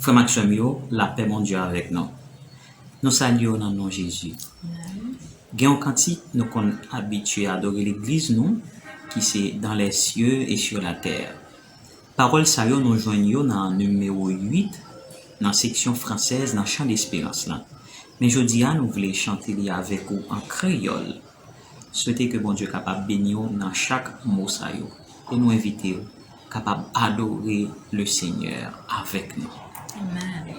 Frère Maxime, la paix mon Dieu avec nous. Nous saluons dans le nom de Jésus. Il y a un cantique nous sommes habitués à adorer l'église, nous, qui c'est dans les cieux et sur la terre. Parole ça nous joignons dans le numéro 8, dans la section française, dans le chant d'espérance. Mais je dis à nous voulons chanter avec vous en créole. Souhaitez que bon Dieu soit capable de bénir dans chaque mot ça et nous inviter capable d'adorer le Seigneur avec nous. Amen.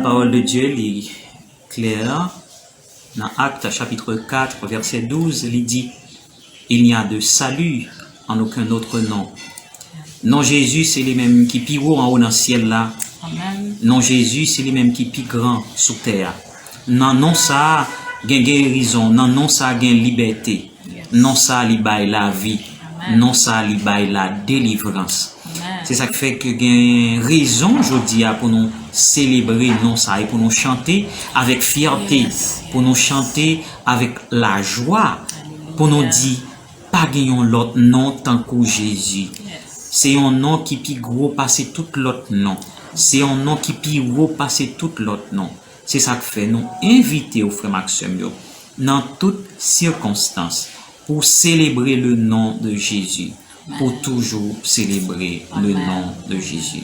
parole de Dieu est claire Dans Actes chapitre 4, verset 12, il dit, il n'y a de salut en aucun autre nom. Non Jésus, c'est les mêmes qui pi haut en haut dans le ciel là. Amen. Non Jésus, c'est les mêmes qui pi grand sous terre. Non ça, gen guérison. Non ça, gen liberté. Non ça, li bay la vie. Amen. Non ça, li bay la délivrance. Amen. C'est ça qui fait que gen raison aujourd'hui pour nous célébrer non ça et pour nous chanter avec fierté, Yes. pour nous chanter avec la joie, pour nous dire pas gagnon l'autre nom tant que Jésus. Yes. C'est un nom qui pi gros passer tout l'autre nom. C'est un nom qui pi gros passer tout l'autre nom. C'est ça qui fait nous inviter au frère Maxime yo, dans toutes circonstances pour célébrer le nom de Jésus, pour toujours célébrer le nom de Jésus.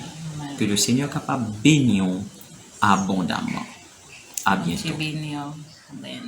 Que le Seigneur est capable de bénir abondamment. À bientôt. Dieu bénisse. Amen.